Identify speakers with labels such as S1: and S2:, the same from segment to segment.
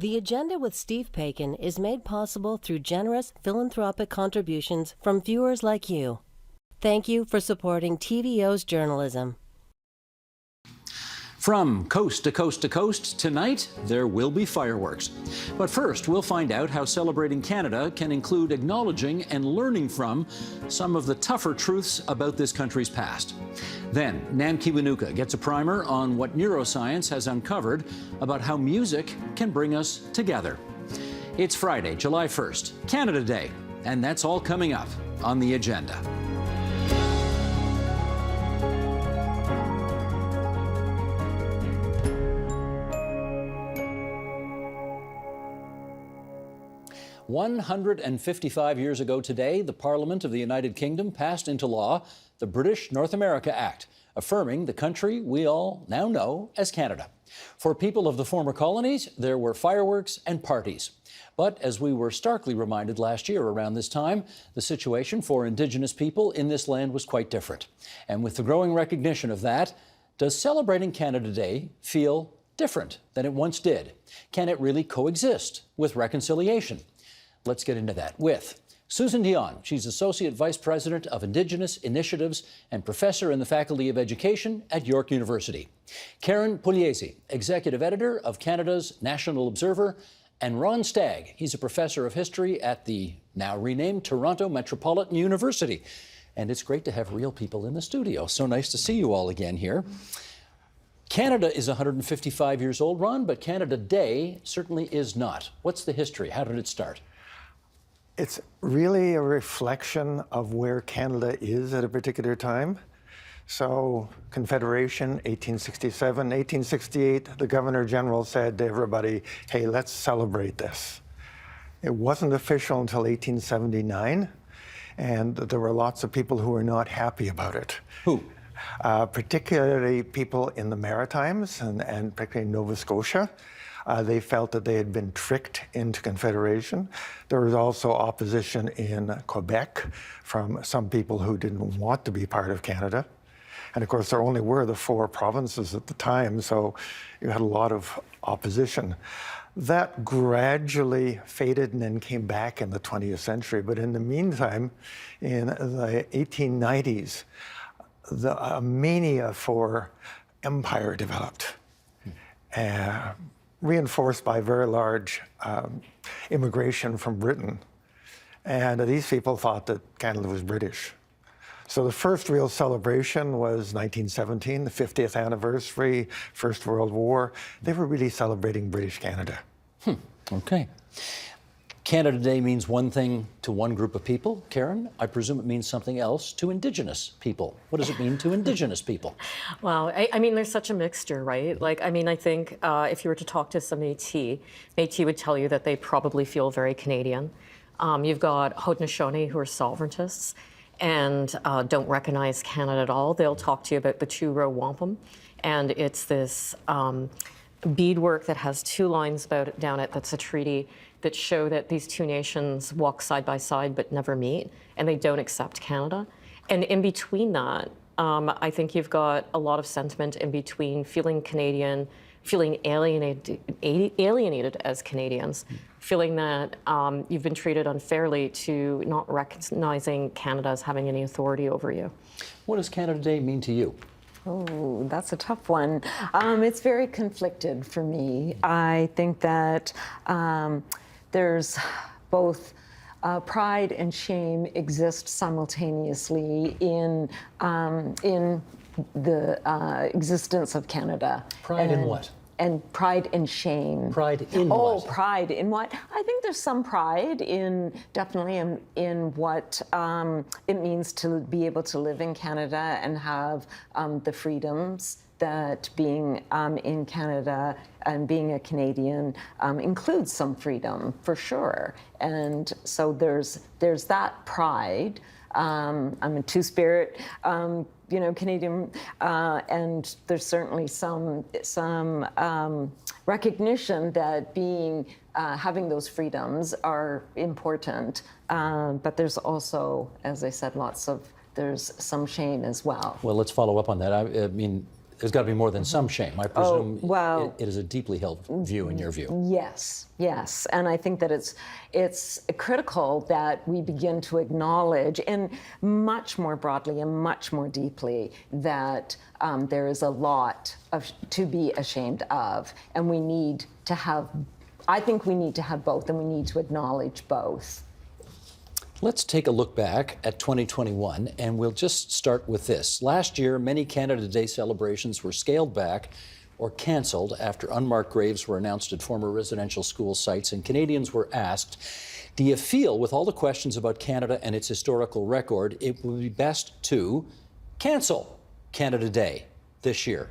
S1: The Agenda with Steve Paikin is made possible through generous philanthropic contributions from viewers like you. Thank you for supporting TVO's journalism.
S2: From coast to coast to coast, tonight there will be fireworks. But first, we'll find out how celebrating Canada can include acknowledging and learning from some of the tougher truths about this country's past. Then, Nam Kiwanuka gets a primer on what neuroscience has uncovered about how music can bring us together. It's Friday, July 1st, Canada Day, and that's all coming up on the agenda. "155 years ago today, the Parliament of the United Kingdom passed into law the British North America Act, affirming the country we all now know as Canada. For people of the former colonies, there were fireworks and parties. But as we were starkly reminded last year around this time, the situation for Indigenous people in this land was quite different. And with the growing recognition of that, does celebrating Canada Day feel different than it once did? Can it really coexist with reconciliation? Let's get into that with Susan Dion. She's Associate Vice President of Indigenous Initiatives and Professor in the Faculty of Education at York University. Karen Pugliese, Executive Editor of Canada's National Observer, and Ron Stagg. He's a Professor of History at the now renamed Toronto Metropolitan University. And it's great to have real people in the studio. So nice to see you all again here. Canada is 155 years old, Ron, but Canada Day certainly is not. What's the history? How did it start?
S3: It's really a reflection of where Canada is at a particular time. So Confederation, 1867, 1868, the Governor General said to everybody, hey, let's celebrate this. It wasn't official until 1879, and there were lots of people who were not happy about it.
S2: Who?
S3: Particularly people in the Maritimes and particularly Nova Scotia. They felt that they had been tricked into Confederation. There was also opposition in Quebec from some people who didn't want to be part of Canada. And of course, there only were the 4 provinces at the time, so you had a lot of opposition. That gradually faded and then came back in the 20th century. But in the meantime, in the 1890s, the mania for empire developed. Reinforced by very large immigration from Britain. And these people thought that Canada was British. So the first real celebration was 1917, the 50th anniversary, First World War. They were really celebrating British Canada.
S2: Okay. Canada Day means one thing to one group of people. Karen, I presume it means something else to Indigenous people. What does it mean to Indigenous people?
S4: Well, I mean, there's such a mixture, right? Like, I mean, I think if you were to talk to some Métis would tell you that they probably feel very Canadian. You've got Haudenosaunee who are sovereigntists and don't recognize Canada at all. They'll talk to you about the two-row wampum, and it's this beadwork that has 2 lines down it that's a treaty that show that these 2 nations walk side by side but never meet, and they don't accept Canada. And in between that, I think you've got a lot of sentiment in between feeling Canadian, feeling alienated as Canadians, feeling that you've been treated unfairly, to not recognizing Canada as having any authority over you.
S2: What does Canada Day mean to you?
S5: Oh, that's a tough one. It's very conflicted for me. I think that there's both pride and shame exist simultaneously in the existence of Canada.
S2: Pride in what?
S5: And pride and shame.
S2: Pride in what?
S5: Oh, pride in what? I think there's some pride in, definitely in what it means to be able to live in Canada and have the freedoms that being in Canada and being a Canadian includes some freedom, for sure. And so there's that pride. I'm a Two-Spirit, Canadian, and there's certainly some recognition that having those freedoms are important. But there's also, as I said, there's some shame as well.
S2: Well, let's follow up on that. I mean, There's got to be more than some shame. I presume
S5: well,
S2: it is a deeply held view in your view.
S5: Yes, yes. And I think that it's critical that we begin to acknowledge, and much more broadly and much more deeply, that there is a lot to be ashamed of. And we need to have, I think we need to have both, and we need to acknowledge both.
S2: Let's take a look back at 2021, and we'll just start with this. Last year, many Canada Day celebrations were scaled back or canceled after unmarked graves were announced at former residential school sites, and Canadians were asked, do you feel, with all the questions about Canada and its historical record, it would be best to cancel Canada Day this year?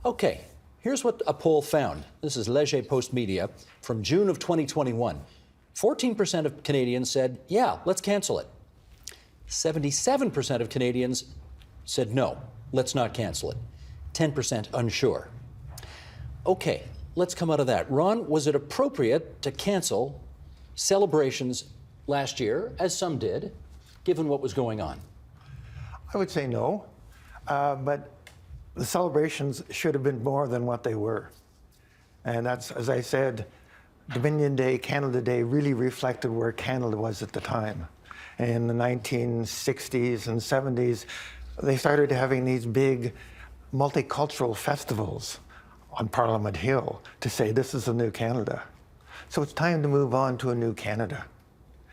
S2: Okay, here's what a poll found. This is Léger Post Media from June of 2021. 14% of Canadians said, yeah, let's cancel it. 77% of Canadians said, no, let's not cancel it. 10% unsure. Okay, let's come out of that. Ron, was it appropriate to cancel celebrations last year, as some did, given what was going on?
S3: I would say no, but the celebrations should have been more than what they were. And that's, as I said, Dominion Day, Canada Day really reflected where Canada was at the time. In the 1960s and 70s, they started having these big multicultural festivals on Parliament Hill to say this is a new Canada. So it's time to move on to a new Canada.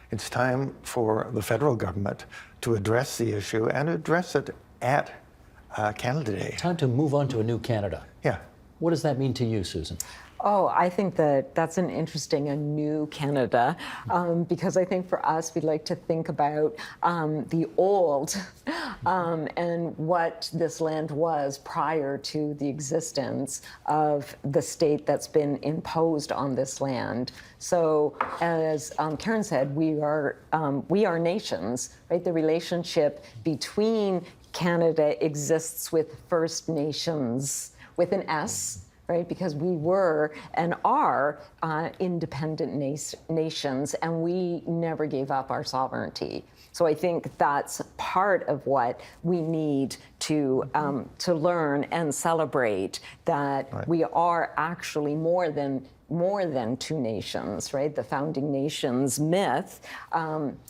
S3: It's time for the federal government to address the issue and address it at Canada Day.
S2: Time to move on to a new Canada.
S3: Yeah.
S2: What does that mean to you, Susan?
S5: Oh, I think that's a new Canada, because I think for us, we'd like to think about the old and what this land was prior to the existence of the state that's been imposed on this land. So, as Karen said, we are nations, right? The relationship between Canada exists with First Nations, with an S, right? Because we were and are independent nations, and we never gave up our sovereignty. So I think that's part of what we need to learn and celebrate, that right. We are actually more than two nations, right? The founding nations myth,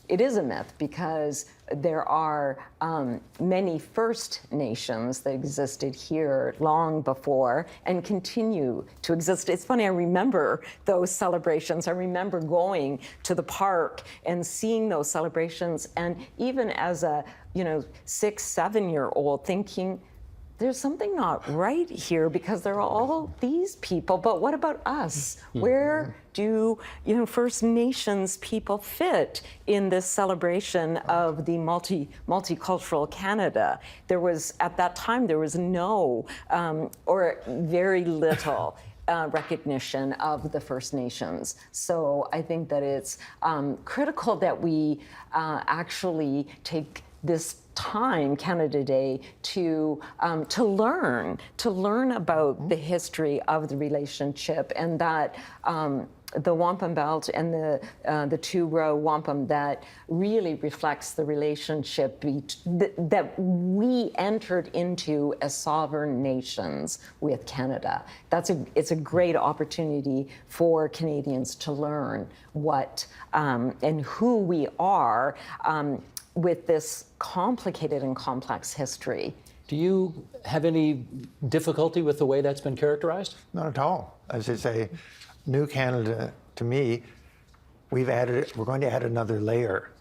S5: it is a myth because there are many First Nations that existed here long before and continue to exist. It's funny, I remember those celebrations. I remember going to the park and seeing those celebrations, and even as a 6-7-year-old thinking, there's something not right here because there are all these people, but what about us? Mm-hmm. Where do First Nations people fit in this celebration of the multicultural Canada? There was, at that time, there was no or very little recognition of the First Nations. So I think that it's critical that we actually take this time, Canada Day, to learn about the history of the relationship, and that the wampum belt and the two-row wampum that really reflects the relationship that we entered into as sovereign nations with Canada. It's a great opportunity for Canadians to learn what and who we are with this complicated and complex history.
S2: Do you have any difficulty with the way that's been characterized?
S3: Not at all. As I say, New Canada, to me, we're going to add another layer.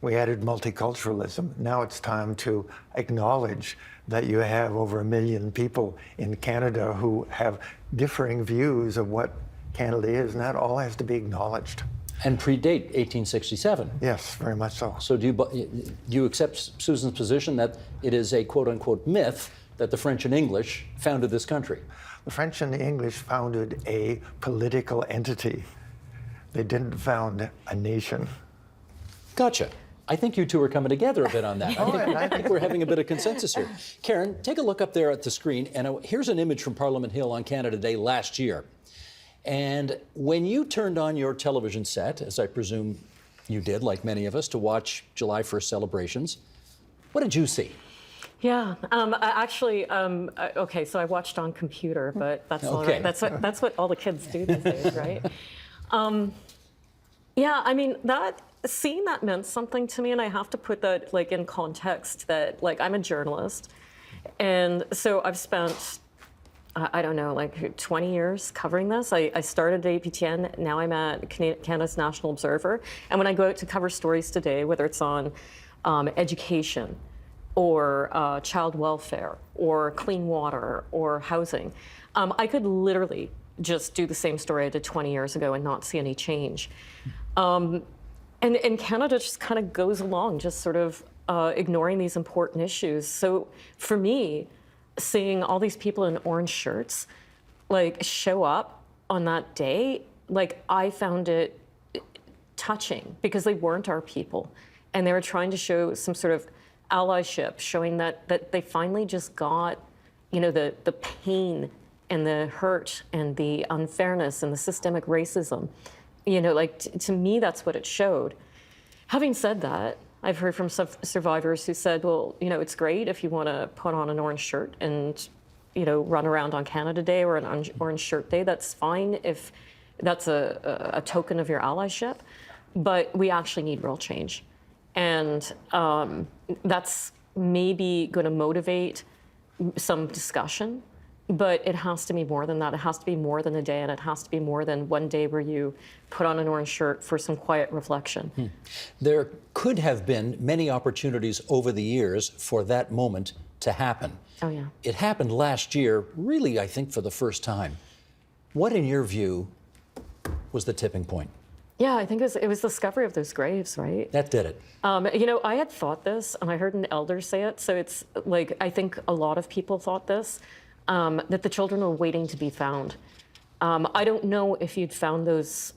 S3: We added multiculturalism. Now it's time to acknowledge that you have over 1 million people in Canada who have differing views of what Canada is, and that all has to be acknowledged.
S2: And predate 1867.
S3: Yes, very much so.
S2: So do you accept Susan's position that it is a quote-unquote myth that the French and English founded this country?
S3: The French and the English founded a political entity. They didn't found a nation.
S2: Gotcha. I think you two are coming together a bit on that. I think we're having a bit of consensus here. Karen, take a look up there at the screen, and here's an image from Parliament Hill on Canada Day last year. And when you turned on your television set, as I presume you did, like many of us, to watch July 1st celebrations, what did you see?
S4: Yeah, okay, so I watched on computer, but that's all
S2: Okay.
S4: right. That's what all the kids do these days, right? Yeah, I mean, seeing that meant something to me, and I have to put that like in context that like I'm a journalist, and so I've spent I don't know, like 20 years covering this. I started at APTN, now I'm at Canada's National Observer, and when I go out to cover stories today, whether it's on education, or child welfare, or clean water, or housing. I could literally just do the same story I did 20 years ago and not see any change. And Canada just kind of goes along, just sort of ignoring these important issues. So for me, seeing all these people in orange shirts, like, show up on that day, like, I found it touching because they weren't our people. And they were trying to show some sort of allyship, showing that they finally just got, you know, the pain and the hurt and the unfairness and the systemic racism. You know, like, to me, that's what it showed. Having said that, I've heard from some survivors who said, well, you know, it's great if you want to put on an orange shirt and, you know, run around on Canada Day or an orange shirt day. That's fine if that's a token of your allyship. But we actually need real change. And that's maybe going to motivate some discussion, but it has to be more than that. It has to be more than a day, and it has to be more than one day where you put on an orange shirt for some quiet reflection.
S2: There could have been many opportunities over the years for that moment to happen.
S4: Oh, yeah.
S2: It happened last year, really, I think, for the first time. What, in your view, was the tipping point?
S4: Yeah, I think it was the discovery of those graves, right?
S2: That did it.
S4: You know, I had thought this, and I heard an elder say it, so it's like, I think a lot of people thought this, that the children were waiting to be found. I don't know if you'd found those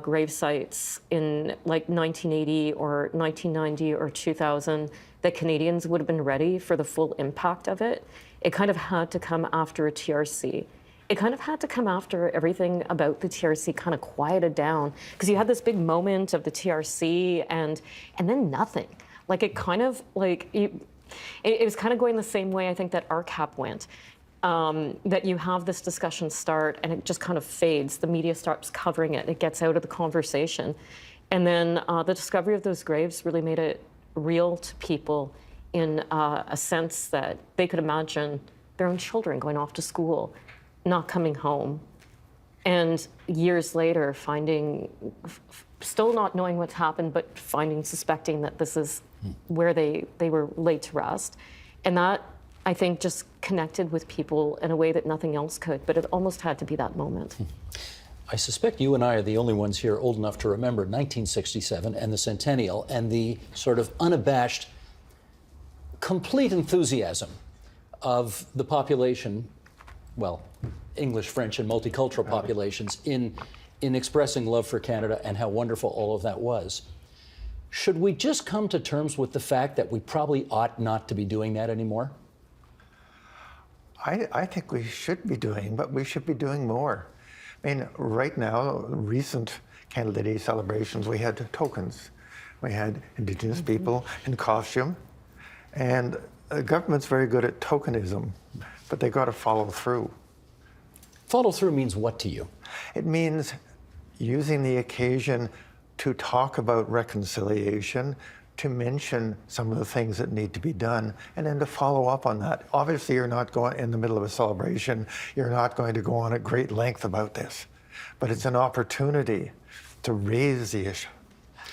S4: grave sites in like 1980 or 1990 or 2000, that Canadians would have been ready for the full impact of it. It kind of had to come after a TRC. It kind of had to come after everything about the TRC kind of quieted down, because you had this big moment of the TRC and then nothing. Like, it kind of like, it was kind of going the same way I think that RCAP went. That you have this discussion start and it just kind of fades. The media starts covering it. It gets out of the conversation. And then the discovery of those graves really made it real to people in a sense that they could imagine their own children going off to school, not coming home, and years later finding, still not knowing what's happened, but suspecting that this is where they were laid to rest. And that, I think, just connected with people in a way that nothing else could, but it almost had to be that moment.
S2: I suspect you and I are the only ones here old enough to remember 1967 and the centennial and the sort of unabashed, complete enthusiasm of the population, well, English, French, and multicultural populations in expressing love for Canada and how wonderful all of that was. Should we just come to terms with the fact that we probably ought not to be doing that anymore?
S3: I think we should be doing, but we should be doing more. I mean, right now, recent Canada Day celebrations, we had tokens. We had Indigenous people in costume, and the government's very good at tokenism, but they got to follow through.
S2: Follow through means what to you?
S3: It means using the occasion to talk about reconciliation, to mention some of the things that need to be done, and then to follow up on that. Obviously, you're not going in the middle of a celebration, you're not going to go on at great length about this, but it's an opportunity to raise the issue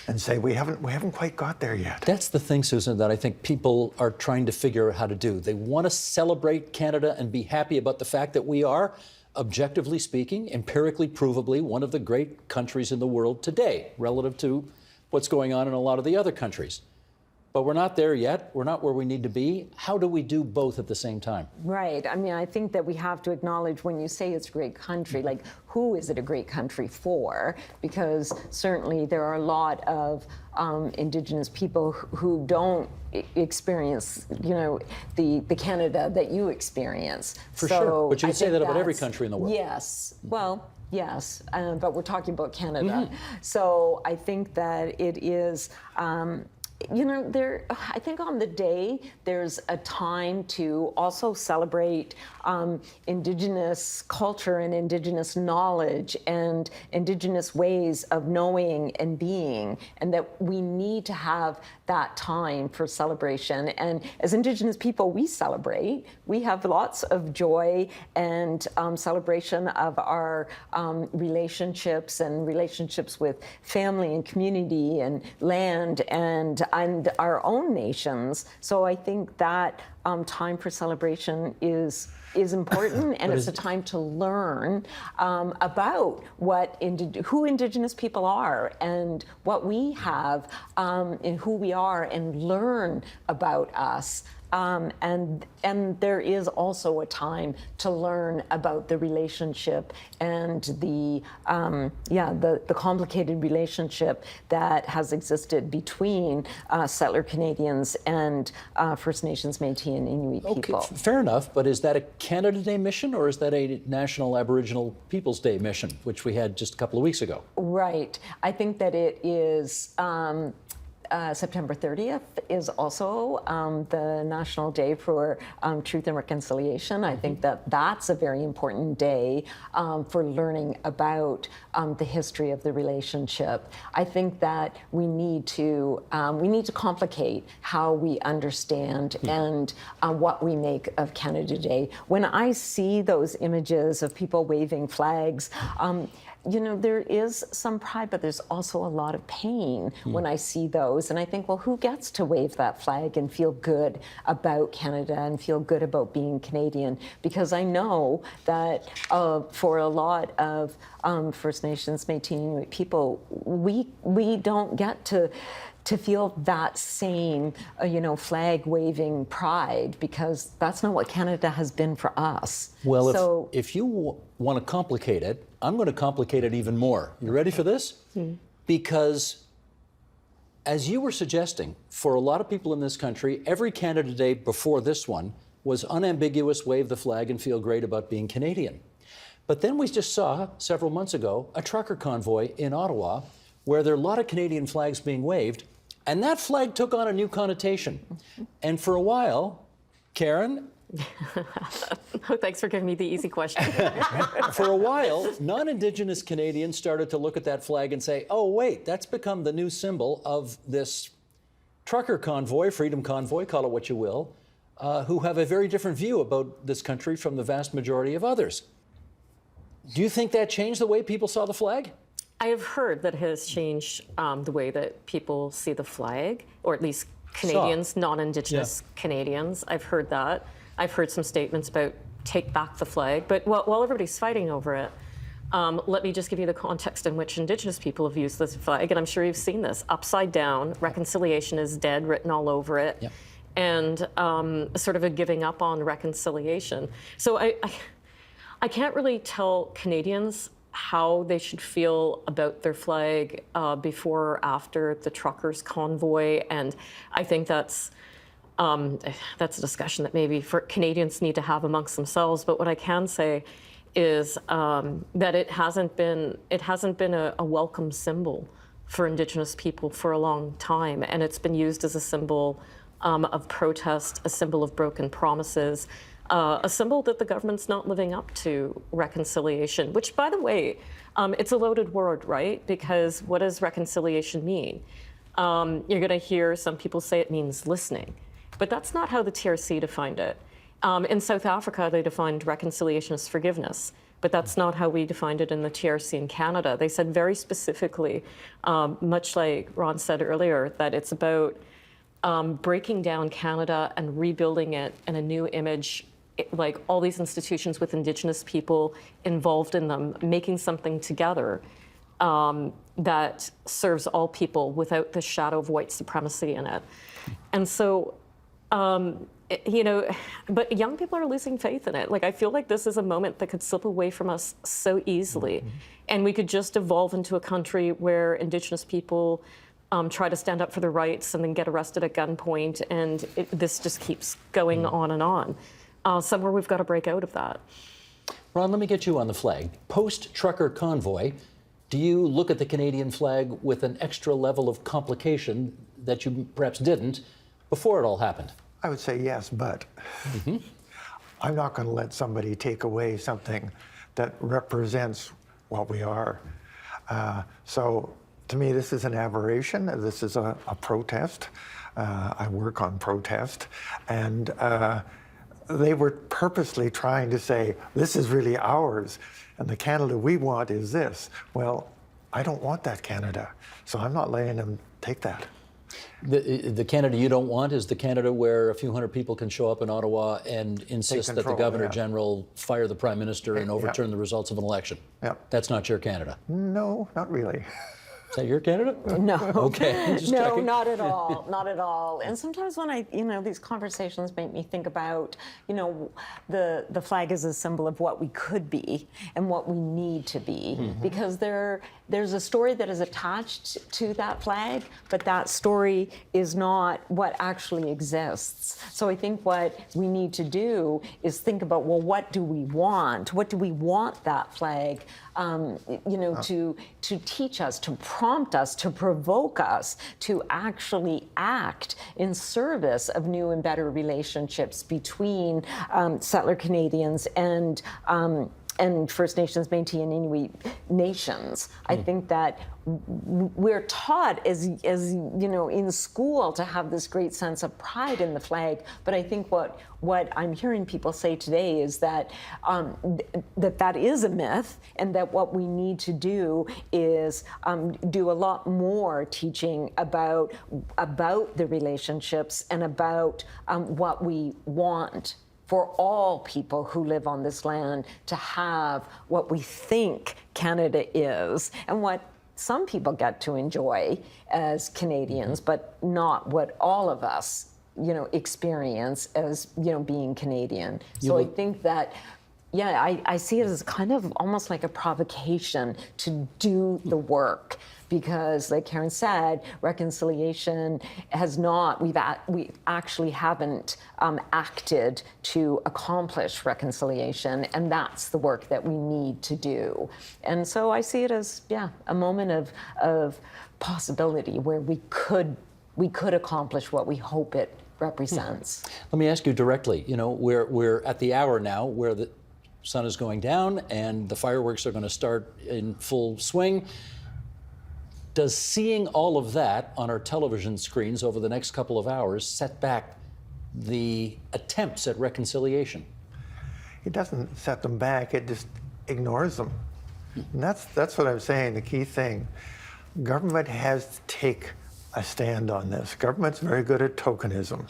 S3: and say, we haven't quite got there yet.
S2: That's the thing, Susan, that I think people are trying to figure out how to do. They want to celebrate Canada and be happy about the fact that we are, objectively speaking, empirically provably, one of the great countries in the world today, relative to what's going on in a lot of the other countries. But we're not there yet. We're not where we need to be. How do we do both at the same time?
S5: Right. I mean, I think that we have to acknowledge when you say it's a great country, like, who is it a great country for? Because certainly there are a lot of Indigenous people who don't experience, you know, the Canada that you experience.
S2: For sure. But you can say that about every country in the world.
S5: Yes. Well, yes, but we're talking about Canada. So I think that it is you know, I think on the day, there's a time to also celebrate Indigenous culture and Indigenous knowledge and Indigenous ways of knowing and being, and that we need to have that time for celebration. And as Indigenous people, we celebrate. We have lots of joy and celebration of our relationships and relationships with family and community and land and our own nations. So I think that time for celebration is important, and it's a time to learn about who Indigenous people are and what we have and who we are, and learn about us. And there is also a time to learn about the relationship and the complicated relationship that has existed between settler Canadians and First Nations, Métis, and Inuit people.
S2: Okay, fair enough, but is that a Canada Day mission, or is that a National Aboriginal Peoples Day mission, which we had just a couple of weeks ago?
S5: Right. I think that it is September 30th is also the National Day for Truth and Reconciliation. I think that that's a very important day for learning about the history of the relationship. I think that we need to complicate how we understand and what we make of Canada Day. When I see those images of people waving flags, you know, there is some pride, but there's also a lot of pain when I see those. And I think, well, who gets to wave that flag and feel good about Canada and feel good about being Canadian? Because I know that for a lot of First Nations, Métis, Inuit people, we don't get to feel that same, flag waving pride, because that's not what Canada has been for us.
S2: Well,
S5: so,
S2: if you want to complicate it, I'm going to complicate it even more. You ready for this? Because, as you were suggesting, for a lot of people in this country, every Canada Day before this one was unambiguous, wave the flag and feel great about being Canadian. But then we just saw, several months ago, a trucker convoy in Ottawa where there are a lot of Canadian flags being waved, and that flag took on a new connotation. And for a while, Karen...
S4: Oh, thanks for giving me the easy question.
S2: For a while, non-Indigenous Canadians started to look at that flag and say, oh, wait, that's become the new symbol of this trucker convoy, freedom convoy, call it what you will, who have a very different view about this country from the vast majority of others. Do you think that changed the way people saw the flag?
S4: I have heard that it has changed the way that people see the flag, or at least Canadians, non-Indigenous Canadians. I've heard that. I've heard some statements about take back the flag, but while everybody's fighting over it, let me just give you the context in which Indigenous people have used this flag, and I'm sure you've seen this. Upside down, reconciliation is dead, written all over it, and sort of a giving up on reconciliation. So I can't really tell Canadians how they should feel about their flag before or after the truckers' convoy, and I think that's a discussion that maybe for Canadians need to have amongst themselves. But what I can say is that it hasn't been a welcome symbol for Indigenous people for a long time, and it's been used as a symbol of protest, a symbol of broken promises, a symbol that the government's not living up to reconciliation, which, by the way, it's a loaded word, right? Because what does reconciliation mean? You're going to hear some people say it means listening, but that's not how the TRC defined it. In South Africa, they defined reconciliation as forgiveness, but that's not how we defined it in the TRC in Canada. They said very specifically, much like Ron said earlier, that it's about breaking down Canada and rebuilding it in a new image, like all these institutions with Indigenous people involved in them, making something together that serves all people without the shadow of white supremacy in it. And so, but young people are losing faith in it. Like, I feel like this is a moment that could slip away from us so easily. And we could just evolve into a country where Indigenous people try to stand up for their rights and then get arrested at gunpoint. And this just keeps going on and on. Somewhere we've got to break out of that.
S2: Ron, let me get you on the flag. Post-trucker convoy, do you look at the Canadian flag with an extra level of complication that you perhaps didn't before it all happened?
S3: I would say yes, but I'm not going to let somebody take away something that represents what we are. So to me, this is an aberration. This is a protest. I work on protest. And they were purposely trying to say, this is really ours, and the Canada we want is this. Well, I don't want that Canada, so I'm not letting them take that.
S2: The Canada you don't want is the Canada where a few hundred people can show up in Ottawa and insist that the
S3: control,
S2: Governor
S3: yeah.
S2: General fire the Prime Minister and overturn the results of an election.
S3: Yeah.
S2: That's not your Canada.
S3: No, not really.
S2: Is that your Canada?
S5: No.
S2: Okay. Just
S5: No,
S2: checking.
S5: not at all. Not at all. And sometimes when these conversations make me think about, the flag is a symbol of what we could be and what we need to be, because there's a story that is attached to that flag, but that story is not what actually exists. So I think what we need to do is think about, well, what do we want? What do we want that flag, to teach us, to prompt us, to provoke us to actually act in service of new and better relationships between settler Canadians and First Nations, Métis, and Inuit nations. I think that we're taught as in school to have this great sense of pride in the flag, but I think what I'm hearing people say today is that that is a myth, and that what we need to do is do a lot more teaching about the relationships and about what we want for all people who live on this land to have what we think Canada is, and what some people get to enjoy as Canadians, but not what all of us, experience as, being Canadian. So I think that, I see it as kind of almost like a provocation to do the work. Because, like Karen said, reconciliation has not, we actually haven't acted to accomplish reconciliation, and that's the work that we need to do. And so I see it as, a moment of possibility where we could accomplish what we hope it represents.
S2: Let me ask you directly, we're at the hour now where the sun is going down and the fireworks are going to start in full swing. Does seeing all of that on our television screens over the next couple of hours set back the attempts at reconciliation?
S3: It doesn't set them back, it just ignores them. And that's what I'm saying, the key thing. Government has to take a stand on this. Government's very good at tokenism.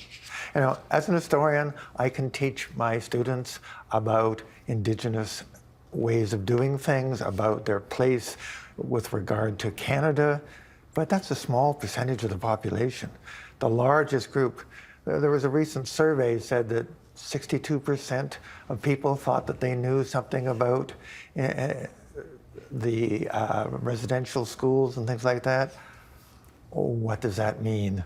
S3: As an historian, I can teach my students about Indigenous ways of doing things, about their place with regard to Canada, but that's a small percentage of the population. The largest group, there was a recent survey said that 62% of people thought that they knew something about the residential schools and things like that. Oh, what does that mean?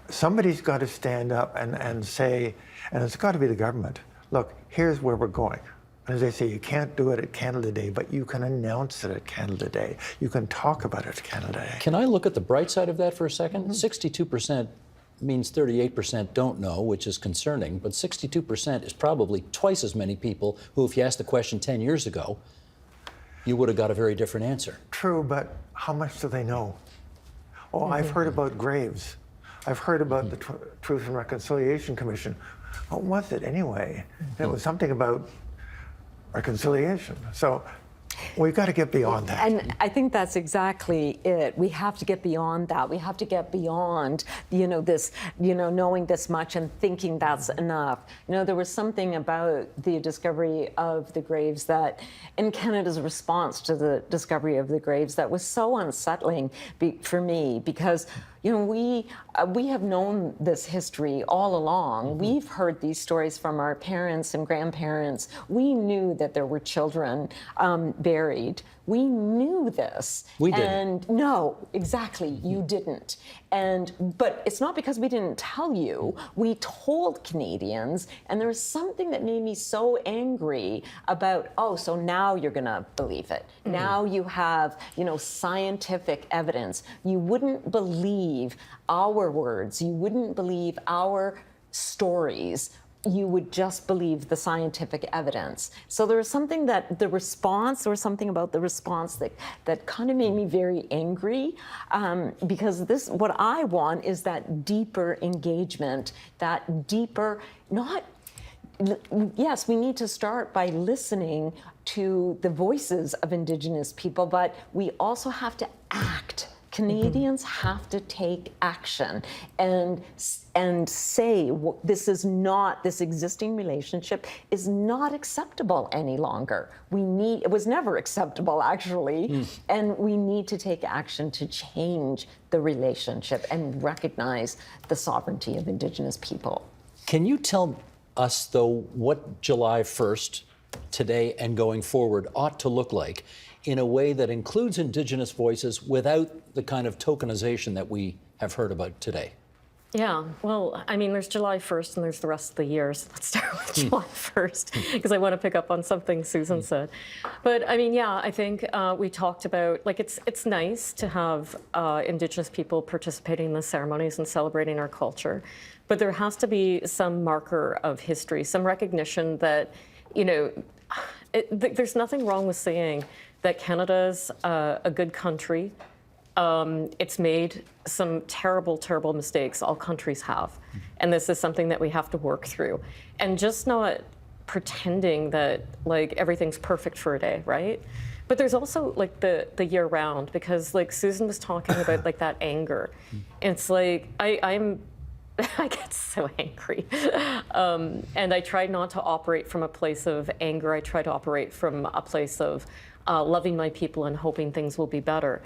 S3: Somebody's got to stand up and say, and it's got to be the government, look, here's where we're going. As I say, you can't do it at Canada Day, but you can announce it at Canada Day. You can talk about it at Canada Day.
S2: Can I look at the bright side of that for a second? 62% means 38% don't know, which is concerning, but 62% is probably twice as many people who, if you asked the question 10 years ago, you would have got a very different answer.
S3: True, but how much do they know? Oh, I've heard about graves. I've heard about the Truth and Reconciliation Commission. What was it anyway? It was something about reconciliation. So we've got to get beyond that.
S5: And I think that's exactly it. We have to get beyond that. We have to get beyond, this, knowing this much and thinking that's enough. There was something about the discovery of the graves that, in Canada's response to the discovery of the graves, that was so unsettling for me, because we have known this history all along. We've heard these stories from our parents and grandparents. We knew that there were children buried we knew this.
S2: We didn't.
S5: And no, exactly, you didn't. But it's not because we didn't tell you. We told Canadians, and there was something that made me so angry about, oh, so now you're gonna believe it. Now you have, scientific evidence. You wouldn't believe our words. You wouldn't believe our stories. You would just believe the scientific evidence. So there was something about the response that kind of made me very angry, because what I want is that deeper engagement, yes, we need to start by listening to the voices of Indigenous people, but we also have to act. Canadians have to take action and say this existing relationship is not acceptable any longer. It was never acceptable, actually, and we need to take action to change the relationship and recognize the sovereignty of Indigenous people.
S2: Can you tell us, though, what July 1st, today and going forward, ought to look like in a way that includes Indigenous voices without the kind of tokenization that we have heard about today?
S4: Yeah, well, I mean, there's July 1st and there's the rest of the year, so let's start with July 1st, because I want to pick up on something Susan said. But I mean, yeah, I think we talked about, it's nice to have Indigenous people participating in the ceremonies and celebrating our culture, but there has to be some marker of history, some recognition that, there's nothing wrong with saying that Canada's a good country. It's made some terrible, terrible mistakes. All countries have. And this is something that we have to work through. And just not pretending that everything's perfect for a day, right? But there's also the year round, because Susan was talking about that anger. And it's I get so angry. And I try not to operate from a place of anger. I try to operate from a place of loving my people and hoping things will be better.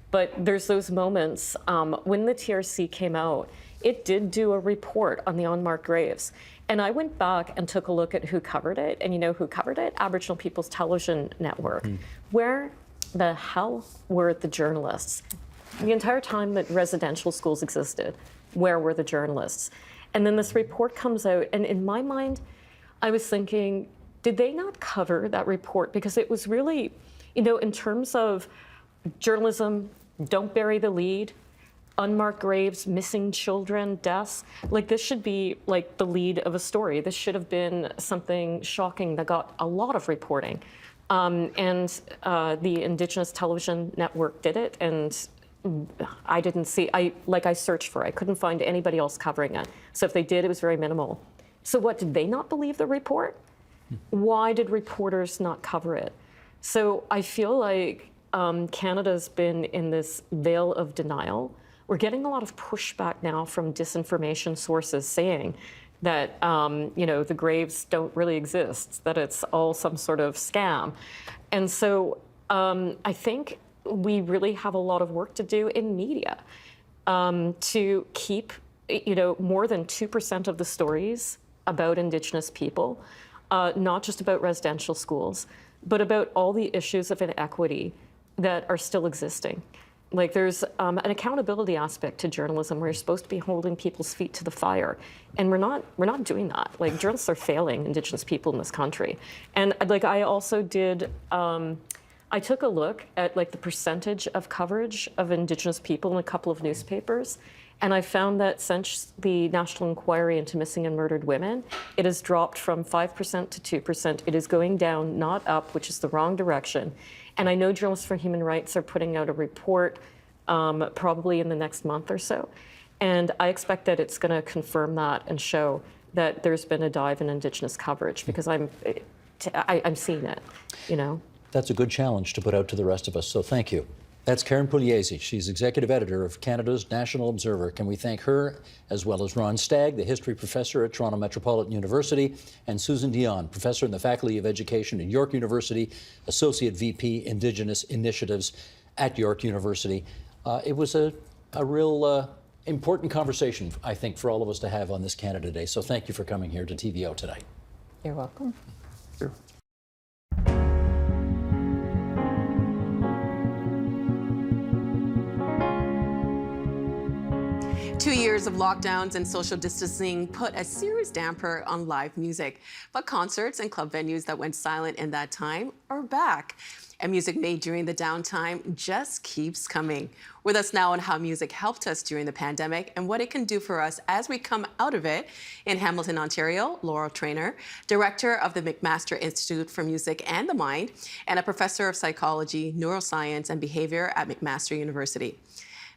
S4: But there's those moments when the TRC came out, it did do a report on the unmarked graves. And I went back and took a look at who covered it. And you know who covered it? Aboriginal People's Television Network. Where the hell were the journalists? The entire time that residential schools existed, where were the journalists? And then this report comes out, and in my mind, I was thinking, did they not cover that report? Because it was really, in terms of journalism, don't bury the lead, unmarked graves, missing children, deaths, this should be the lead of a story. This should have been something shocking that got a lot of reporting. And the Indigenous Television Network did it, and I didn't see, I searched for it. I couldn't find anybody else covering it. So if they did, it was very minimal. So what, did they not believe the report? Why did reporters not cover it? So I feel like Canada's been in this veil of denial. We're getting a lot of pushback now from disinformation sources saying that, the graves don't really exist, that it's all some sort of scam. And so I think we really have a lot of work to do in media to keep, more than 2% of the stories about Indigenous people, not just about residential schools, but about all the issues of inequity that are still existing. There's an accountability aspect to journalism where you're supposed to be holding people's feet to the fire, and we're not doing that. Journalists are failing Indigenous people in this country. And I also did. I took a look at the percentage of coverage of Indigenous people in a couple of newspapers, and I found that since the National Inquiry into Missing and Murdered Women, it has dropped from 5% to 2%. It is going down, not up, which is the wrong direction. And I know Journalists for Human Rights are putting out a report probably in the next month or so. And I expect that it's going to confirm that and show that there's been a dive in Indigenous coverage, because I'm seeing it,
S2: That's a good challenge to put out to the rest of us, so thank you. That's Karen Pugliese. She's executive editor of Canada's National Observer. Can we thank her, as well as Ron Stagg, the history professor at Toronto Metropolitan University, and Susan Dion, professor in the Faculty of Education at York University, associate VP Indigenous Initiatives at York University. It was a real important conversation, I think, for all of us to have on this Canada Day. So thank you for coming here to TVO tonight.
S5: You're welcome.
S3: Sure.
S6: 2 years of lockdowns and social distancing put a serious damper on live music. But concerts and club venues that went silent in that time are back. And music made during the downtime just keeps coming. With us now on how music helped us during the pandemic and what it can do for us as we come out of it, in Hamilton, Ontario, Laurel Traynor, director of the McMaster Institute for Music and the Mind, and a professor of psychology, neuroscience, and behavior at McMaster University.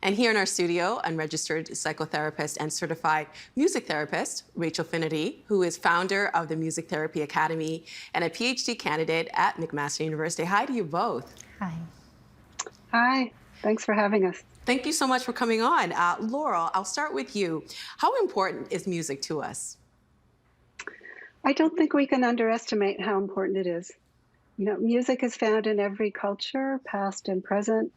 S6: And here in our studio, unregistered psychotherapist and certified music therapist, Rachel Finnerty, who is founder of the Music Therapy Academy and a PhD candidate at McMaster University. Hi to you both.
S7: Hi.
S8: Hi, thanks for having us.
S6: Thank you so much for coming on. Laurel, I'll start with you. How important is music to us?
S8: I don't think we can underestimate how important it is. You know, music is found in every culture, past and present.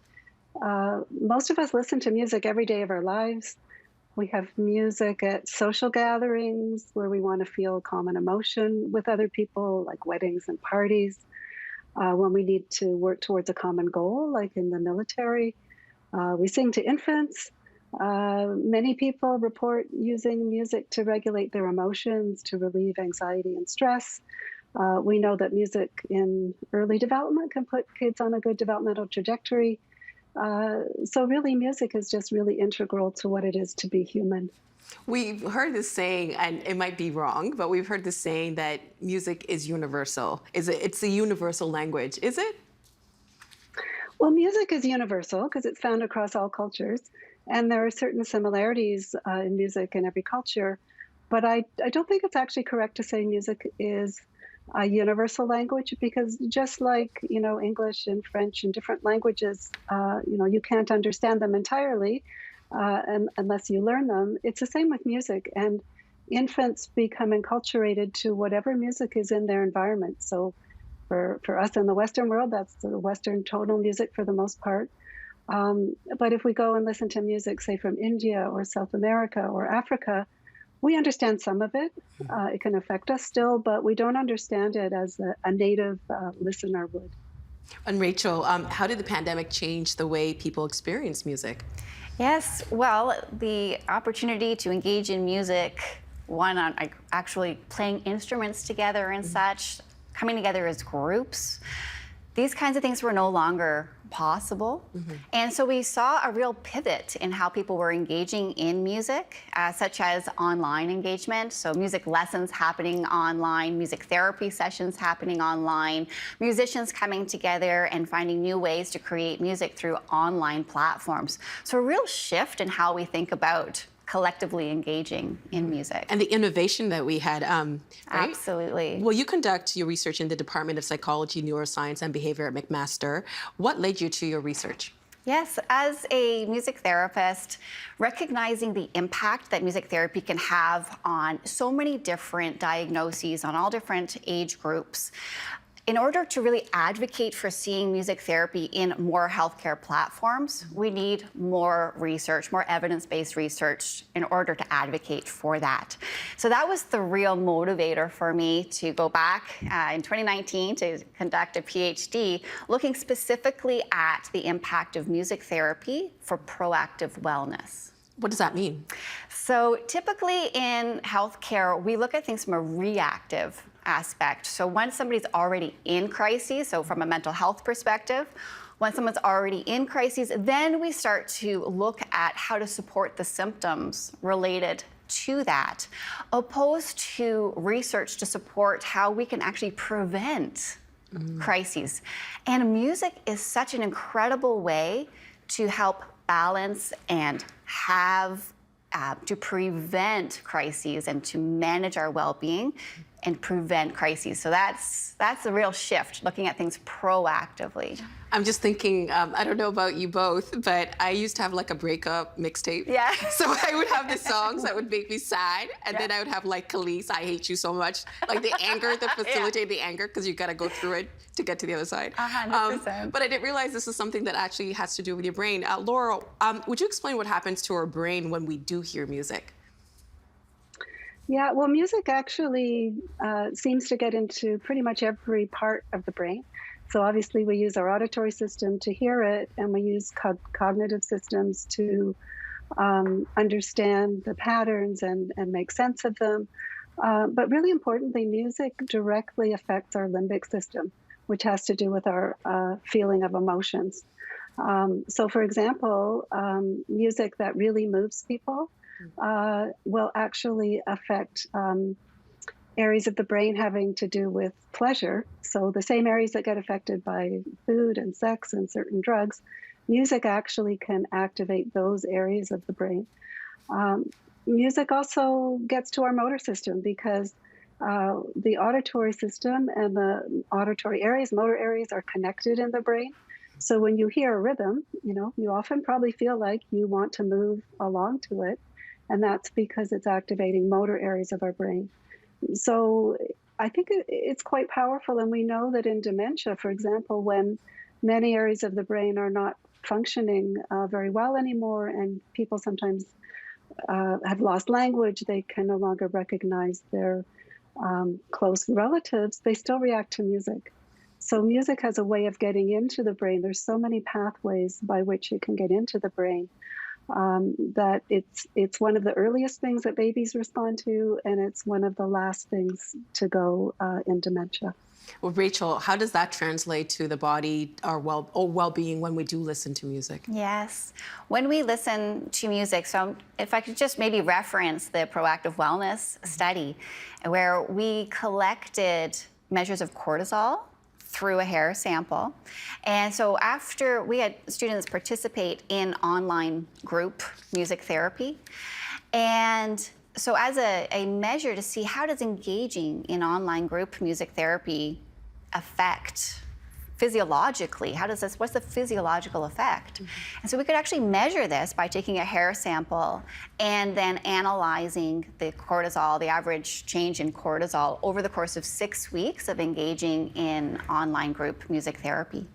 S8: Most of us listen to music every day of our lives. We have music at social gatherings where we want to feel common emotion with other people, like weddings and parties. When we need to work towards a common goal, like in the military. We sing to infants. Many people report using music to regulate their emotions, to relieve anxiety and stress. We know that music in early development can put kids on a good developmental trajectory. So really, music is just really integral to what it is to be human.
S6: We've heard this saying, and it might be wrong, but we've heard this saying that music is universal. It's a universal language, is it?
S8: Well, music is universal because it's found across all cultures, and there are certain similarities in music in every culture. But I don't think it's actually correct to say music is a universal language, because just like, you know, English and French and different languages, you know, you can't understand them entirely unless you learn them. It's the same with music, and infants become enculturated to whatever music is in their environment. So for us in the Western world, that's the Western tonal music for the most part. But if we go and listen to music, say from India or South America or Africa, we understand some of it. It can affect us still, but we don't understand it as a native listener would.
S6: And Rachel, how did the pandemic change the way people experience music?
S7: Yes, well, the opportunity to engage in music, one on actually playing instruments together and such, coming together as groups, these kinds of things were no longer possible. And so we saw a real pivot in how people were engaging in music, such as online engagement. So music lessons happening online, music therapy sessions happening online, musicians coming together and finding new ways to create music through online platforms. So a real shift in how we think about collectively engaging in music.
S6: And the innovation that we had, right?
S7: Absolutely.
S6: Well, you conduct your research in the Department of Psychology, Neuroscience, and Behavior at McMaster. What led you to your research?
S7: Yes, as a music therapist, recognizing the impact that music therapy can have on so many different diagnoses, on all different age groups, in order to really advocate for seeing music therapy in more healthcare platforms, we need more research, more evidence-based research in order to advocate for that. So that was the real motivator for me to go back in 2019 to conduct a PhD looking specifically at the impact of music therapy for proactive wellness.
S6: What does that mean?
S7: So typically in healthcare, we look at things from a reactive aspect. So once somebody's already in crises, so from a mental health perspective, when someone's already in crises, then we start to look at how to support the symptoms related to that, opposed to research to support how we can actually prevent crises. And music is such an incredible way to help balance and have to prevent crises and to manage our well-being and prevent crises. So that's the real shift, looking at things proactively.
S6: I'm just thinking, I don't know about you both, but I used to have like a breakup mixtape.
S7: Yeah.
S6: So I would have the songs that would make me sad, and then I would have like Khalees, I Hate You So Much, like the anger, to facilitate the anger, because you gotta go through it to get to the other side.
S7: 100%.
S6: But I didn't realize this is something that actually has to do with your brain. Laurel, would you explain what happens to our brain when we do hear music?
S8: Yeah, well, music actually seems to get into pretty much every part of the brain. So obviously we use our auditory system to hear it, and we use cognitive systems to understand the patterns and make sense of them. But really importantly, music directly affects our limbic system, which has to do with our feeling of emotions. So, for example, music that really moves people will actually affect areas of the brain having to do with pleasure. So, the same areas that get affected by food and sex and certain drugs, music actually can activate those areas of the brain. Music also gets to our motor system because the auditory system and the auditory areas, motor areas, are connected in the brain. So when you hear a rhythm, you often probably feel like you want to move along to it, and that's because it's activating motor areas of our brain. So I think it's quite powerful, and we know that in dementia, for example, when many areas of the brain are not functioning very well anymore, and people sometimes have lost language, they can no longer recognize their close relatives, they still react to music. So music has a way of getting into the brain. There's so many pathways by which it can get into the brain that it's one of the earliest things that babies respond to, and it's one of the last things to go in dementia.
S6: Well, Rachel, how does that translate to the body or well-being when we do listen to music?
S7: Yes. When we listen to music, so if I could just maybe reference the proactive wellness study, where we collected measures of cortisol through a hair sample. And so after we had students participate in online group music therapy, and so as a measure to see how does engaging in online group music therapy affect physiologically, what's the physiological effect? And so we could actually measure this by taking a hair sample and then analyzing the cortisol, the average change in cortisol over the course of 6 weeks of engaging in online group music therapy.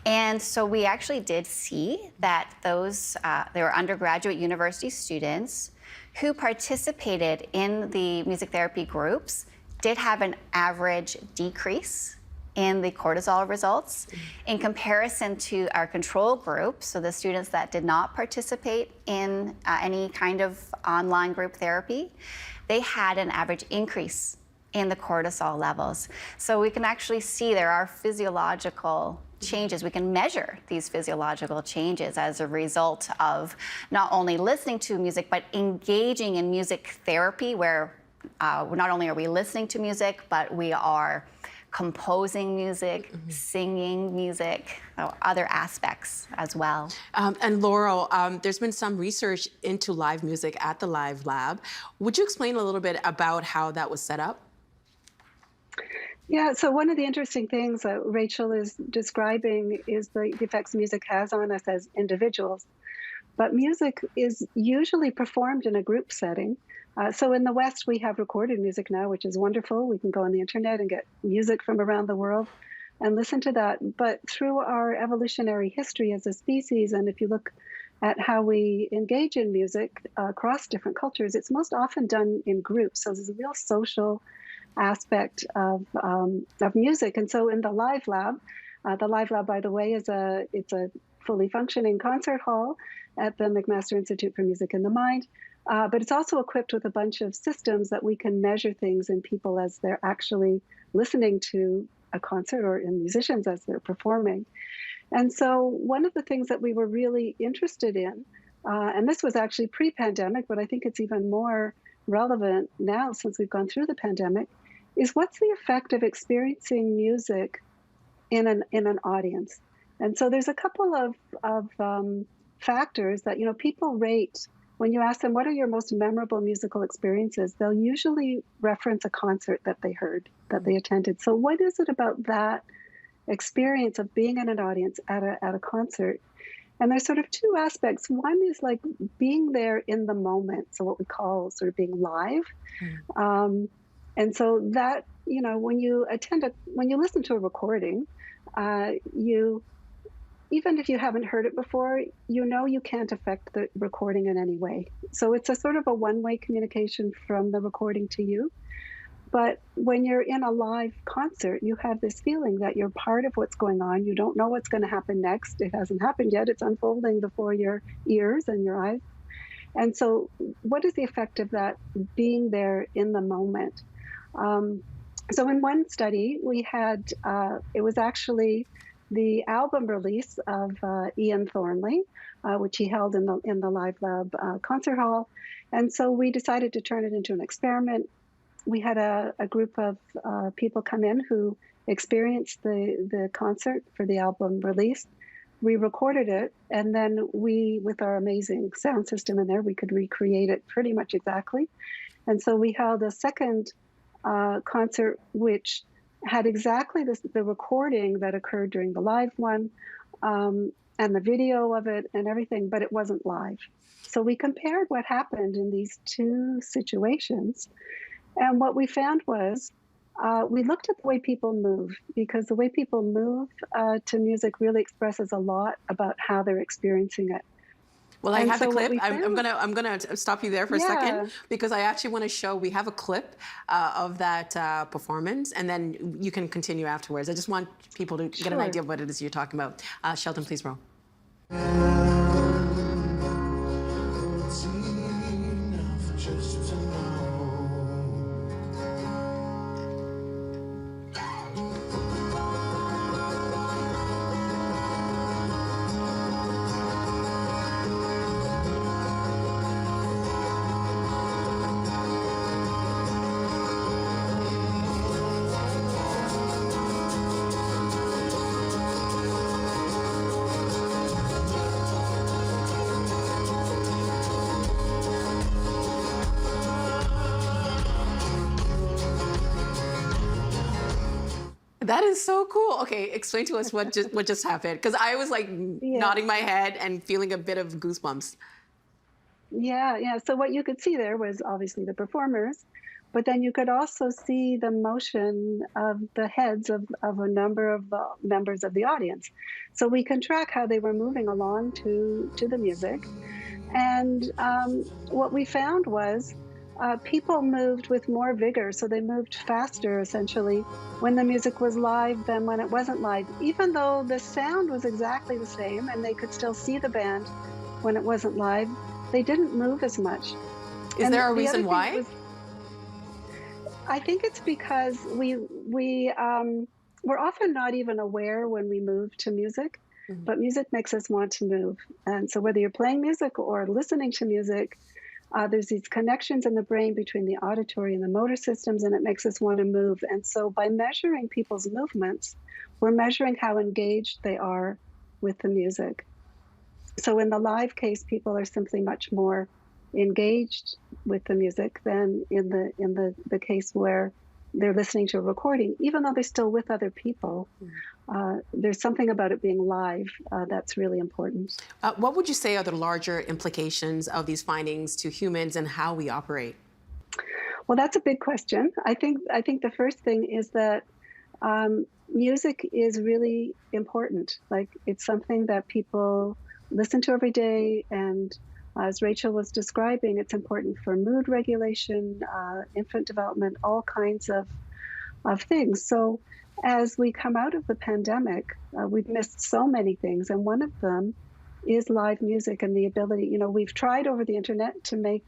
S7: And so we actually did see that there were undergraduate university students who participated in the music therapy groups did have an average decrease in the cortisol results in comparison to our control group, so the students that did not participate in any kind of online group therapy, they had an average increase in the cortisol levels. So we can actually see there are physiological changes. We can measure these physiological changes as a result of not only listening to music, but engaging in music therapy, where not only are we listening to music, but we are composing music, singing music, other aspects as well.
S6: And Laurel, there's been some research into live music at the Live Lab. Would you explain a little bit about how that was set up?
S8: Yeah, so one of the interesting things that Rachel is describing is the effects music has on us as individuals. But music is usually performed in a group setting. So in the West, we have recorded music now, which is wonderful. We can go on the internet and get music from around the world and listen to that. But through our evolutionary history as a species, and if you look at how we engage in music across different cultures, it's most often done in groups. So there's a real social aspect of music. And so in the Live Lab, by the way, it's a fully functioning concert hall at the McMaster Institute for Music and the Mind. But it's also equipped with a bunch of systems that we can measure things in people as they're actually listening to a concert, or in musicians as they're performing. And so one of the things that we were really interested in, and this was actually pre-pandemic, but I think it's even more relevant now since we've gone through the pandemic, is what's the effect of experiencing music in an audience? And so there's a couple of factors that people rate. When you ask them, what are your most memorable musical experiences, they'll usually reference a concert that they heard, that they attended. So what is it about that experience of being in an audience at a concert? And there's sort of two aspects. One is like being there in the moment, so what we call sort of being live. And so that, when you listen to a recording, even if you haven't heard it before, you can't affect the recording in any way. So it's a sort of a one-way communication from the recording to you. But when you're in a live concert, you have this feeling that you're part of what's going on. You don't know what's going to happen next. It hasn't happened yet. It's unfolding before your ears and your eyes. And so, what is the effect of that being there in the moment? So, in one study, we had it was actually the album release of Ian Thornley, which he held in the Live Lab concert hall, and so we decided to turn it into an experiment. We had a group of people come in who experienced the concert for the album release. We recorded it, and then we, with our amazing sound system in there, we could recreate it pretty much exactly. And so we held a second concert, which had exactly the recording that occurred during the live one, and the video of it and everything, but it wasn't live. So we compared what happened in these two situations, and what we found was we looked at the way people move, because the way people move to music really expresses a lot about how they're experiencing it.
S6: Well, I
S8: And
S6: have
S8: so
S6: the
S8: what
S6: clip.
S8: we
S6: I'm
S8: found-
S6: gonna stop you there for a
S8: Yeah.
S6: second, because I actually want to show. We have a clip of that performance, and then you can continue afterwards. I just want people to get an
S8: Sure.
S6: idea of what it is you're talking about. Sheldon, please roll. That is so cool. Okay, explain to us what just happened, because I was like nodding my head and feeling a bit of goosebumps.
S8: Yeah. So what you could see there was obviously the performers, but then you could also see the motion of the heads of a number of members of the audience. So we can track how they were moving along to the music. And what we found was people moved with more vigor. So they moved faster, essentially, when the music was live than when it wasn't live, even though the sound was exactly the same and they could still see the band when it wasn't live. They didn't move as much.
S6: Is
S8: And
S6: there a
S8: the other
S6: reason
S8: thing
S6: why?
S8: was- I think it's because we're often not even aware when we move to music, but music makes us want to move. And so whether you're playing music or listening to music, there's these connections in the brain between the auditory and the motor systems, and it makes us want to move. And so by measuring people's movements, we're measuring how engaged they are with the music. So in the live case, people are simply much more engaged with the music than in the case where they're listening to a recording, even though they're still with other people. There's something about it being live that's really important.
S6: What would you say are the larger implications of these findings to humans and how we operate?
S8: Well, that's a big question. I think the first thing is that music is really important. Like, it's something that people listen to every day, and as Rachel was describing, it's important for mood regulation, infant development, all kinds of things. So as we come out of the pandemic, we've missed so many things, and one of them is live music and the ability, we've tried over the internet to make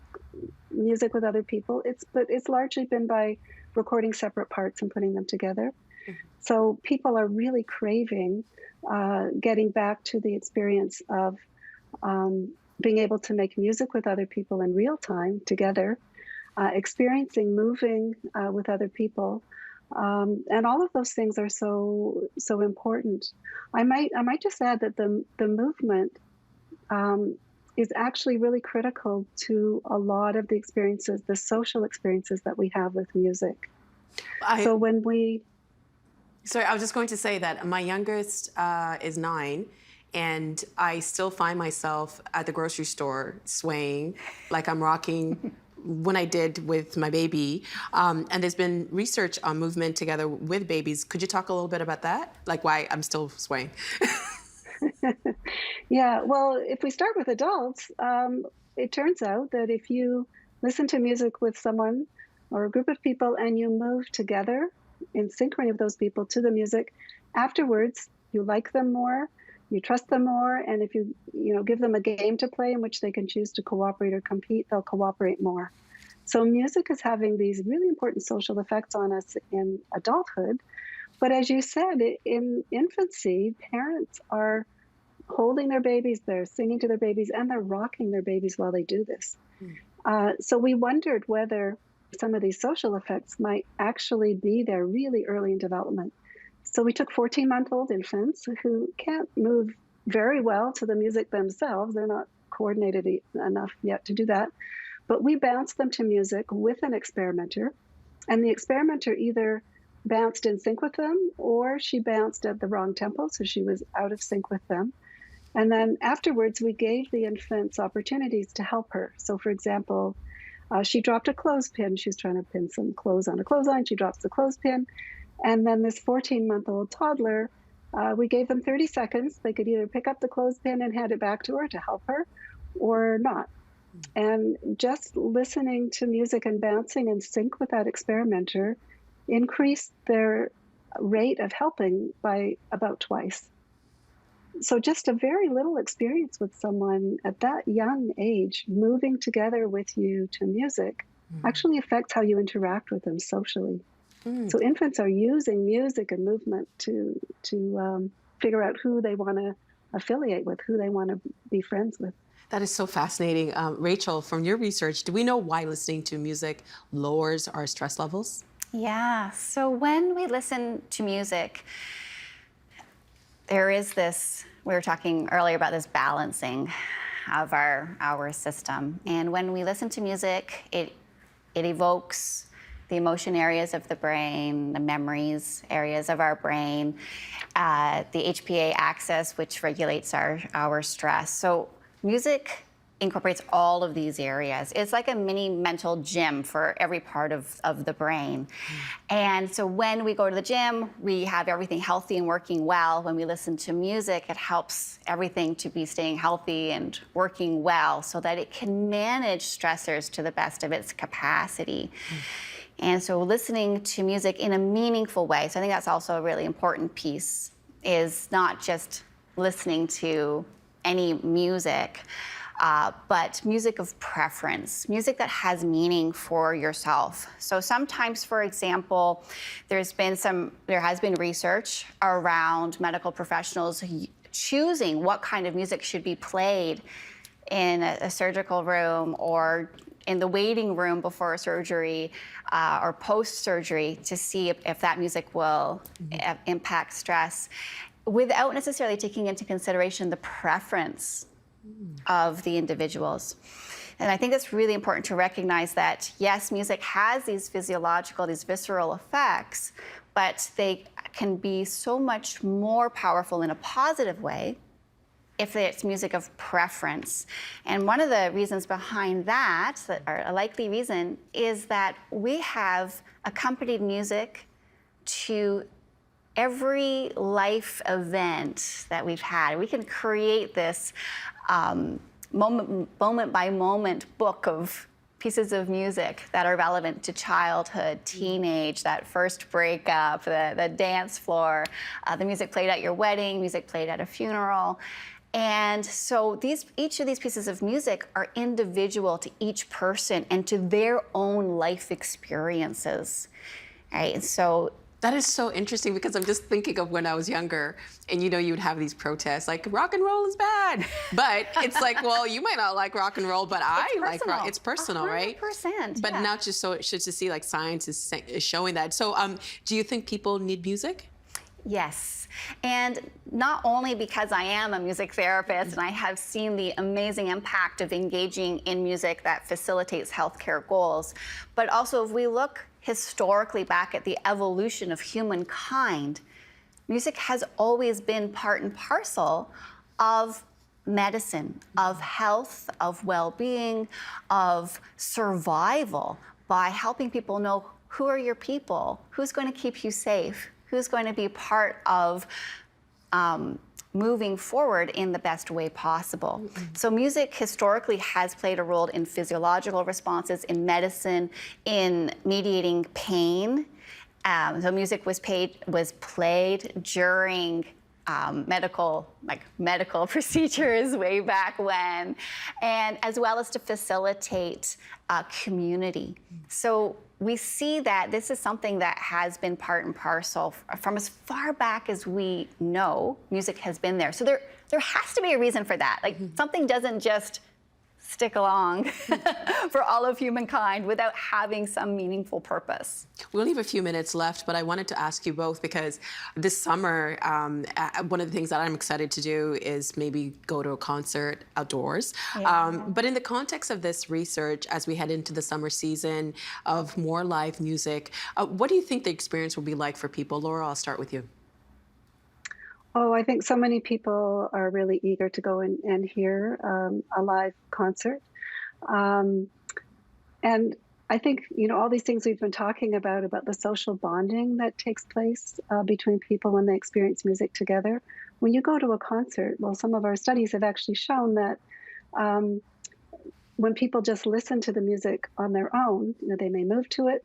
S8: music with other people, but it's largely been by recording separate parts and putting them together. So people are really craving getting back to the experience of being able to make music with other people in real time together, experiencing moving with other people. And all of those things are so important. I might just add that the movement is actually really critical to a lot of the experiences, the social experiences that we have with music. So when we...
S6: Sorry, I was just going to say that my youngest is 9, and I still find myself at the grocery store swaying like I'm rocking when I did with my baby. And there's been research on movement together with babies. Could you talk a little bit about that? Like why I'm still swaying?
S8: Yeah, well, if we start with adults, it turns out that if you listen to music with someone or a group of people and you move together in synchrony of those people to the music, afterwards you like them more, You trust them more, and if you give them a game to play in which they can choose to cooperate or compete, they'll cooperate more. So music is having these really important social effects on us in adulthood. But as you said, in infancy, parents are holding their babies, they're singing to their babies, and they're rocking their babies while they do this. So we wondered whether some of these social effects might actually be there really early in development. So we took 14-month-old infants who can't move very well to the music themselves. They're not coordinated enough yet to do that. But we bounced them to music with an experimenter. And the experimenter either bounced in sync with them, or she bounced at the wrong tempo, so she was out of sync with them. And then afterwards, we gave the infants opportunities to help her. So for example, she dropped a clothespin. She was trying to pin some clothes on a clothesline. She drops the clothespin. And then this 14-month-old toddler, we gave them 30 seconds. They could either pick up the clothespin and hand it back to her to help her or not. And just listening to music and bouncing in sync with that experimenter increased their rate of helping by about twice. So just a very little experience with someone at that young age, moving together with you to music, actually affects how you interact with them socially. So infants are using music and movement to figure out who they want to affiliate with, who they want to be friends with.
S6: That is so fascinating. Rachel, from your research, do we know why listening to music lowers our stress levels?
S7: Yeah, so when we listen to music, there is this, we were talking earlier about this balancing of our system. And when we listen to music, it evokes the emotion areas of the brain, the memories areas of our brain, the HPA axis, which regulates our stress. So music incorporates all of these areas. It's like a mini mental gym for every part of the brain. And so when we go to the gym, we have everything healthy and working well. When we listen to music, it helps everything to be staying healthy and working well so that it can manage stressors to the best of its capacity. And so listening to music in a meaningful way, so I think that's also a really important piece, is not just listening to any music, but music of preference, music that has meaning for yourself. So sometimes, for example, there has been research around medical professionals choosing what kind of music should be played in a surgical room or in the waiting room before a surgery or post-surgery to see if that music will impact stress without necessarily taking into consideration the preference of the individuals. And I think it's really important to recognize that, yes, music has these physiological, these visceral effects, but they can be so much more powerful in a positive way if it's music of preference. And one of the reasons behind that, or a likely reason, is that we have accompanied music to every life event that we've had. We can create this moment by moment book of pieces of music that are relevant to childhood, teenage, that first breakup, the dance floor, the music played at your wedding, music played at a funeral. And so each of these pieces of music are individual to each person and to their own life experiences, right? And so
S6: that is so interesting because I'm just thinking of when I was younger and you would have these protests like rock and roll is bad. But it's like, well, you might not like rock and roll, but I like rock. It's personal, 100%, right?
S7: 100%.
S6: But not just so, it's just to see like science is showing that. So do you think people need music?
S7: Yes, and not only because I am a music therapist and I have seen the amazing impact of engaging in music that facilitates healthcare goals, but also if we look historically back at the evolution of humankind, music has always been part and parcel of medicine, of health, of well-being, of survival, by helping people know who are your people, who's going to keep you safe, who's going to be part of moving forward in the best way possible. So music historically has played a role in physiological responses, in medicine, in mediating pain. So music was played during medical procedures way back when, and as well as to facilitate community. So we see that this is something that has been part and parcel from as far back as we know. Music has been there. So there has to be a reason for that. Like something doesn't just stick along for all of humankind without having some meaningful purpose.
S6: We only have a few minutes left, but I wanted to ask you both, because this summer, one of the things that I'm excited to do is maybe go to a concert outdoors.
S7: Yeah.
S6: But in the context of this research, as we head into the summer season of more live music, what do you think the experience will be like for people? Laura, I'll start with you.
S8: Oh, I think so many people are really eager to go and hear a live concert. And I think, all these things we've been talking about the social bonding that takes place between people when they experience music together. When you go to a concert, well, some of our studies have actually shown that when people just listen to the music on their own, they may move to it,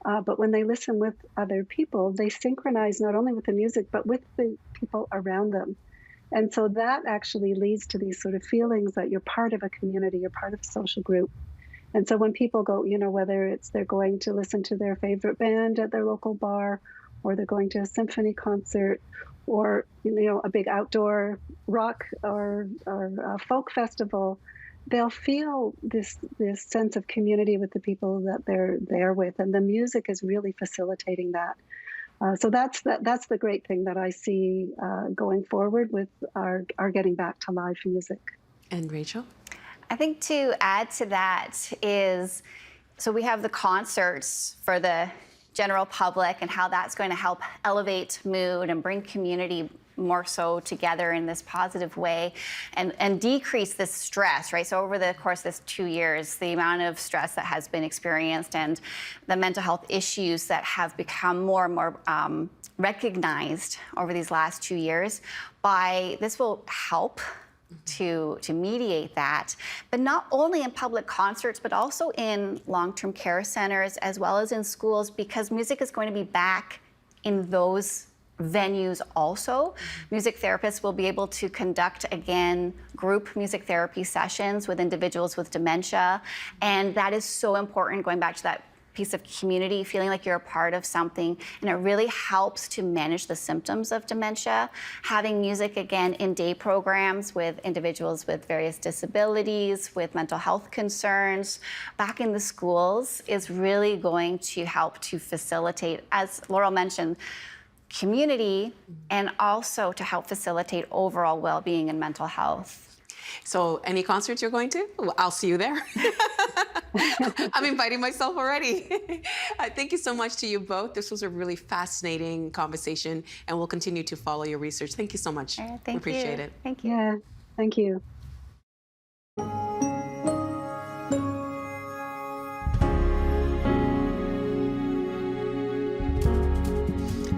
S8: but when they listen with other people, they synchronize not only with the music, but with the people around them. And so that actually leads to these sort of feelings that you're part of a community, you're part of a social group. And so when people go, whether it's they're going to listen to their favorite band at their local bar, or they're going to a symphony concert, or, a big outdoor rock or folk festival, they'll feel this sense of community with the people that they're there with, and the music is really facilitating that. So that's the great thing that I see going forward with our getting back to live music.
S6: And Rachel?
S7: I think to add to that is, so we have the concerts for the general public and how that's going to help elevate mood and bring community more so together in this positive way and decrease this stress, right? So over the course of this 2 years, the amount of stress that has been experienced and the mental health issues that have become more and more recognized over these last 2 years, this will help to mediate that, but not only in public concerts, but also in long-term care centers as well as in schools, because music is going to be back in those venues also. Music therapists will be able to conduct, again, group music therapy sessions with individuals with dementia. And that is so important, going back to that piece of community, feeling like you're a part of something. And it really helps to manage the symptoms of dementia. Having music, again, in day programs with individuals with various disabilities, with mental health concerns, back in the schools is really going to help to facilitate, as Laurel mentioned, community, and also to help facilitate overall well-being and mental health.
S6: So any concerts you're going to? Well, I'll see you there. I'm inviting myself already. Thank you so much to you both. This was a really fascinating conversation, and we'll continue to follow your research. Thank you so much.
S7: Thank
S6: we appreciate it.
S7: Thank you.
S8: Yeah, thank you.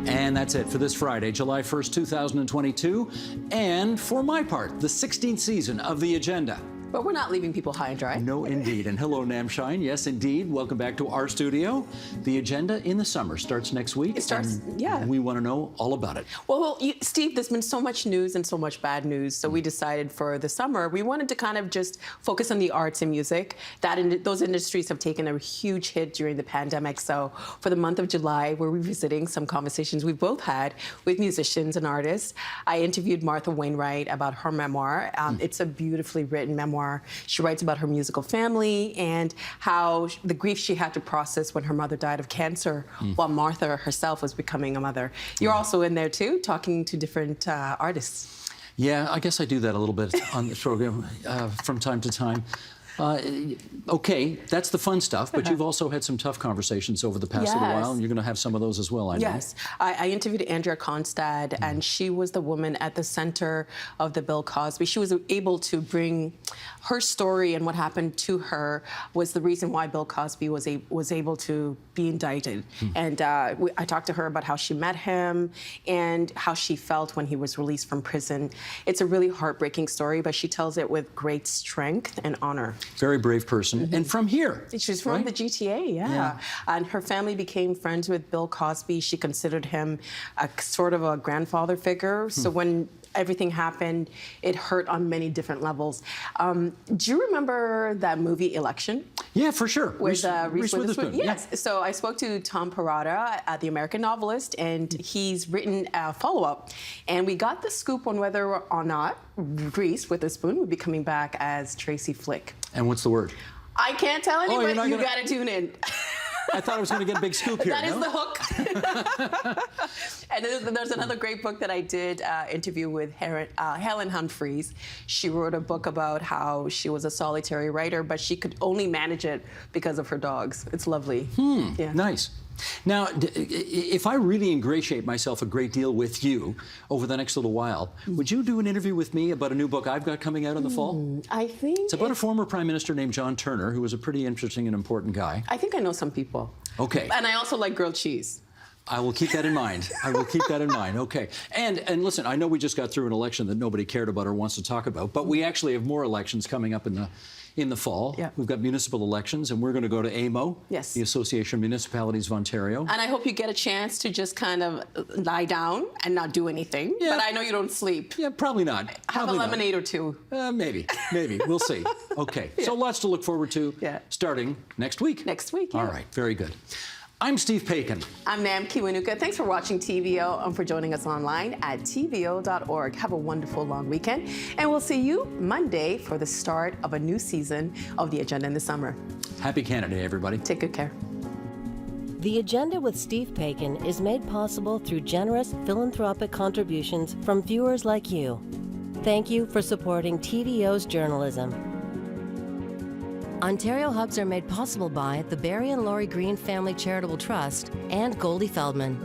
S2: And that's it for this Friday, July 1st, 2022. And for my part, the 16th season of The Agenda.
S6: But we're not leaving people high and dry.
S2: No, indeed. And hello, Namshine. Yes, indeed. Welcome back to our studio. The Agenda in the summer starts next week.
S6: It starts, yeah.
S2: We want to know all about it.
S6: Well, Steve, there's been so much news and so much bad news. So we decided for the summer, we wanted to kind of just focus on the arts and music. Those industries have taken a huge hit during the pandemic. So for the month of July, we're revisiting some conversations we've both had with musicians and artists. I interviewed Martha Wainwright about her memoir. It's a beautifully written memoir. She writes about her musical family and how the grief she had to process when her mother died of cancer while Martha herself was becoming a mother. You're also in there too, talking to different artists.
S2: Yeah, I guess I do that a little bit on the program from time to time. Okay, that's the fun stuff, but you've also had some tough conversations over the past little while, and you're going to have some of those as well, I know.
S6: Yes. I interviewed Andrea Constad, and she was the woman at the center of the Bill Cosby. She was able to bring her story, and what happened to her was the reason why Bill Cosby was able to be indicted. And I talked to her about how she met him and how she felt when he was released from prison. It's a really heartbreaking story, but she tells it with great strength and honor.
S2: Very brave person. And from here.
S6: She's from the GTA, yeah. And her family became friends with Bill Cosby. She considered him a sort of a grandfather figure. So when everything happened, it hurt on many different levels. Do you remember that movie Election?
S2: Yeah, for sure.
S6: With Reese
S2: Witherspoon.
S6: Yes. So I spoke to Tom Perrotta, the American novelist, and he's written a follow-up. And we got the scoop on whether or not Reese Witherspoon would be coming back as Tracy Flick.
S2: And what's the word?
S6: I can't tell anybody.
S2: you're
S6: You
S2: gonna-
S6: got to tune in.
S2: I thought I was going to get a big scoop here.
S6: That is
S2: no?
S6: the hook. And there's another great book that I did interview with Helen Humphreys. She wrote a book about how she was a solitary writer, but she could only manage it because of her dogs. It's lovely. Yeah.
S2: Nice. Now, if I really ingratiate myself a great deal with you over the next little while, would you do an interview with me about a new book I've got coming out in the fall?
S6: I think
S2: It's about a former Prime Minister named John Turner, who was a pretty interesting and important guy.
S6: I think I know some people.
S2: Okay.
S6: And I also like grilled cheese.
S2: I will keep that in mind. I will keep that in mind. Okay. And listen, I know we just got through an election that nobody cared about or wants to talk about, but we actually have more elections coming up in the fall.
S6: Yeah.
S2: We've got municipal elections, and we're going to go to AMO,
S6: Yes.
S2: the Association of Municipalities of Ontario.
S6: And I hope you get a chance to just kind of lie down and not do anything.
S2: Yeah.
S6: But I know you don't sleep.
S2: Yeah, probably not.
S6: Have
S2: Probably
S6: a
S2: not.
S6: lemonade or two.
S2: Maybe. We'll see. Okay. So lots to look forward to starting next week.
S6: Next week, yeah.
S2: All right. Very good. I'm Steve Paikin.
S6: I'm Nam Kiwanuka. Thanks for watching TVO and for joining us online at tvo.org. Have a wonderful long weekend. And we'll see you Monday for the start of a new season of The Agenda in the Summer.
S2: Happy Canada Day, everybody.
S6: Take good care.
S1: The Agenda with Steve Paikin is made possible through generous philanthropic contributions from viewers like you. Thank you for supporting TVO's journalism. Ontario Hubs are made possible by the Barry and Laurie Green Family Charitable Trust and Goldie Feldman.